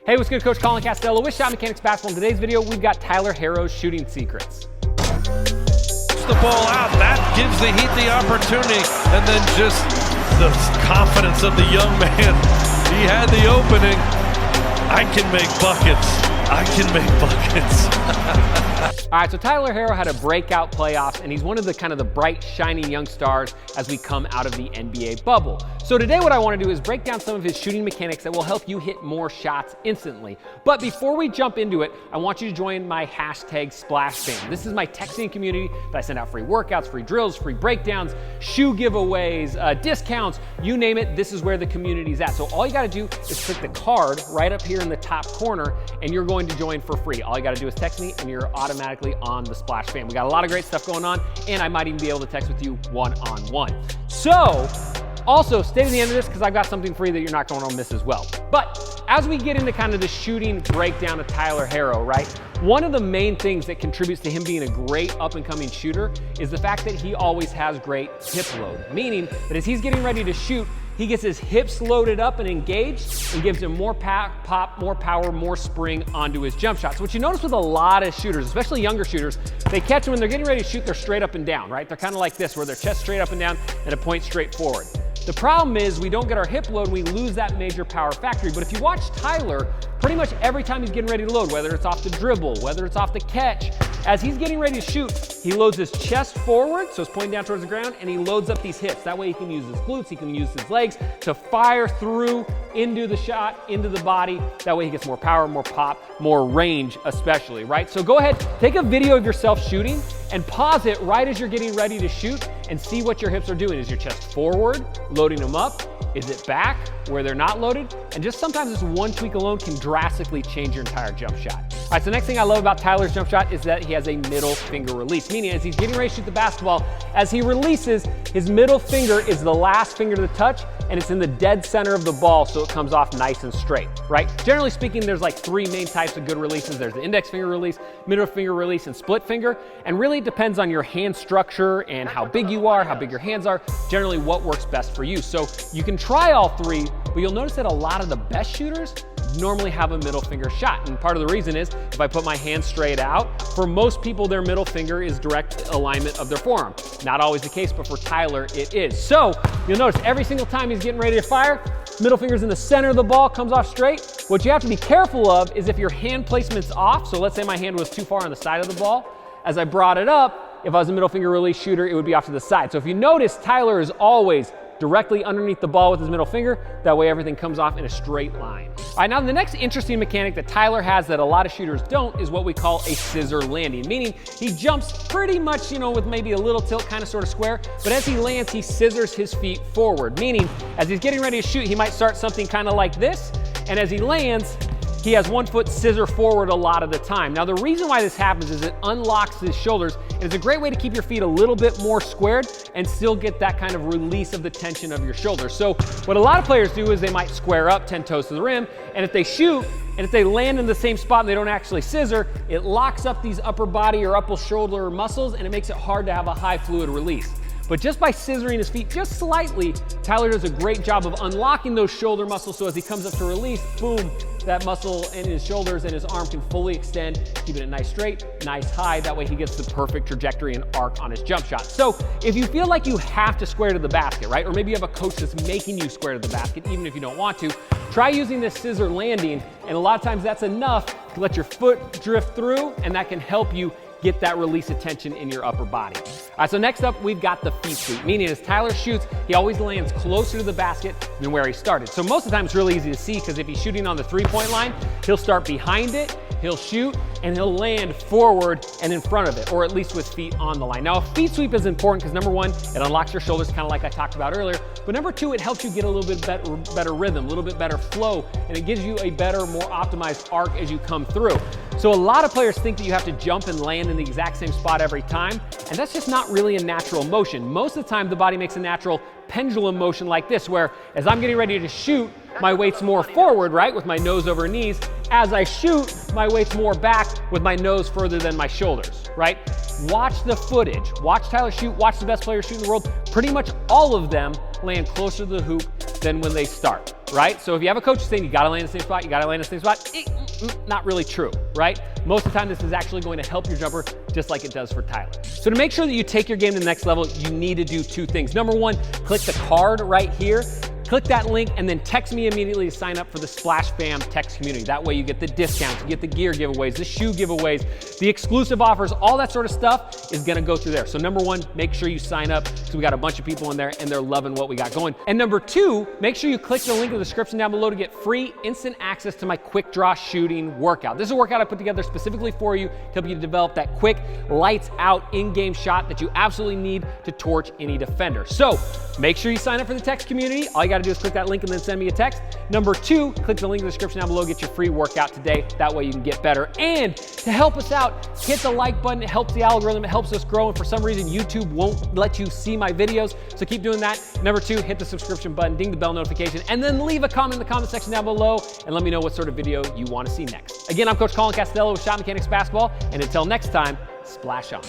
Hey, what's good? Coach Colin Castello with ShotMechanics Basketball. In today's video, we've got Tyler Herro Shooting Secrets. The ball out, that gives the Heat the opportunity, and then just the confidence of the young man. He had the opening. I can make buckets. I can make buckets. All right, so Tyler Herro had a breakout playoffs, and he's one of the bright, shining young stars as we come out of the NBA bubble. So today what I want to do is break down some of his shooting mechanics that will help you hit more shots instantly. But before we jump into it, I want you to join my hashtag Splash Fam. This is my texting community that I send out free workouts, free drills, free breakdowns, shoe giveaways, discounts, you name it, this is where the community's at. So all you gotta do is click the card right up here in the top corner, and you're going to join for free. All you gotta do is text me, and you're automatically on the Splash Fam. We got a lot of great stuff going on, and I might even be able to text with you one-on-one. So, also, stay to the end of this because I've got something for you that you're not going to miss as well. But as we get into kind of the shooting breakdown of Tyler Herro, right? One of the main things that contributes to him being a great up-and-coming shooter is the fact that he always has great hip load, meaning that as he's getting ready to shoot, he gets his hips loaded up and engaged and gives him more pop, more power, more spring onto his jump shots. What you notice with a lot of shooters, especially younger shooters, they catch them when they're getting ready to shoot, they're straight up and down, right? They're kind of like this, where their chest straight up and down and a point straight forward. The problem is we don't get our hip load, we lose that major power factory. But if you watch Tyler, pretty much every time he's getting ready to load, whether it's off the dribble, whether it's off the catch, as he's getting ready to shoot, he loads his chest forward, so it's pointing down towards the ground, and he loads up these hips. That way he can use his glutes, he can use his legs to fire through into the shot, into the body. That way he gets more power, more pop, more range especially, right? So go ahead, take a video of yourself shooting and pause it right as you're getting ready to shoot and see what your hips are doing. Is your chest forward, loading them up? Is it back where they're not loaded? And just sometimes this one tweak alone can drastically change your entire jump shot. All right, so the next thing I love about Tyler's jump shot is that he has a middle finger release, meaning as he's getting ready to shoot the basketball, as he releases, his middle finger is the last finger to touch, and it's in the dead center of the ball, so it comes off nice and straight, right? Generally speaking, there's like three main types of good releases. There's the index finger release, middle finger release, and split finger. And really it depends on your hand structure and how big you are, how big your hands are, generally what works best for you. So you can try all three, but you'll notice that a lot of the best shooters normally have a middle finger shot. And part of the reason is if I put my hand straight out, for most people, their middle finger is direct alignment of their forearm. Not always the case, but for Tyler, it is. So you'll notice every single time he's getting ready to fire, middle finger's in the center of the ball, comes off straight. What you have to be careful of is if your hand placement's off, so let's say my hand was too far on the side of the ball, as I brought it up, if I was a middle finger release shooter, it would be off to the side. So if you notice, Tyler is always directly underneath the ball with his middle finger. That way everything comes off in a straight line. All right, now the next interesting mechanic that Tyler has that a lot of shooters don't is what we call a scissor landing, meaning he jumps pretty much, with maybe a little tilt, kind of sort of square, but as he lands, he scissors his feet forward, meaning as he's getting ready to shoot, he might start something kind of like this, and as he lands, he has one foot scissor forward a lot of the time. Now the reason why this happens is it unlocks his shoulders, and it's a great way to keep your feet a little bit more squared and still get that kind of release of the tension of your shoulders. So what a lot of players do is they might square up 10 toes to the rim, and if they shoot, and if they land in the same spot and they don't actually scissor, it locks up these upper body or upper shoulder muscles, and it makes it hard to have a high fluid release. But just by scissoring his feet just slightly, Tyler does a great job of unlocking those shoulder muscles, so as he comes up to release, boom, that muscle in his shoulders and his arm can fully extend, keeping it nice straight, nice high. That way he gets the perfect trajectory and arc on his jump shot. So if you feel like you have to square to the basket, right? Or maybe you have a coach that's making you square to the basket, even if you don't want to, try using this scissor landing. And a lot of times that's enough to let your foot drift through, and that can help you get that release of tension in your upper body. All right, so next up, we've got the feet sweep, meaning as Tyler shoots, he always lands closer to the basket than where he started. So most of the time it's really easy to see because if he's shooting on the three-point line, he'll start behind it, he'll shoot, and he'll land forward and in front of it, or at least with feet on the line. Now, a feet sweep is important because number one, it unlocks your shoulders, kind of like I talked about earlier, but number two, it helps you get a little bit better rhythm, a little bit better flow, and it gives you a better, more optimized arc as you come through. So a lot of players think that you have to jump and land in the exact same spot every time, and that's just not really a natural motion. Most of the time, the body makes a natural pendulum motion like this, where as I'm getting ready to shoot, my weight's more forward, right, with my nose over knees. As I shoot, my weight's more back with my nose further than my shoulders, right? Watch the footage. Watch Tyler shoot. Watch the best players shoot in the world. Pretty much all of them land closer to the hoop than when they start, right? So if you have a coach saying you gotta land in the same spot, you gotta land in the same spot, not really true, right? Most of the time, this is actually going to help your jumper just like it does for Tyler. So to make sure that you take your game to the next level, you need to do two things. Number one, click the card right here. Click that link and then text me immediately to sign up for the Splash Fam text community. That way you get the discounts, you get the gear giveaways, the shoe giveaways, the exclusive offers, all that sort of stuff is gonna go through there. So number one, make sure you sign up because we got a bunch of people in there and they're loving what we got going. And number two, make sure you click the link in the description down below to get free instant access to my quick draw shooting workout. This is a workout I put together specifically for you to help you develop that quick, lights out in-game shot that you absolutely need to torch any defender. So make sure you sign up for the text community. All you gotta do is click that link and then send me a text. Number two, click the link in the description down below, get your free workout today. That way you can get better. And to help us out, hit the like button. It helps the algorithm, it helps us grow. And for some reason, YouTube won't let you see my videos. So keep doing that. Number two, hit the subscription button, ding the bell notification, and then leave a comment in the comment section down below and let me know what sort of video you want to see next. Again, I'm Coach Colin Castello with ShotMechanics Basketball. And until next time, splash on.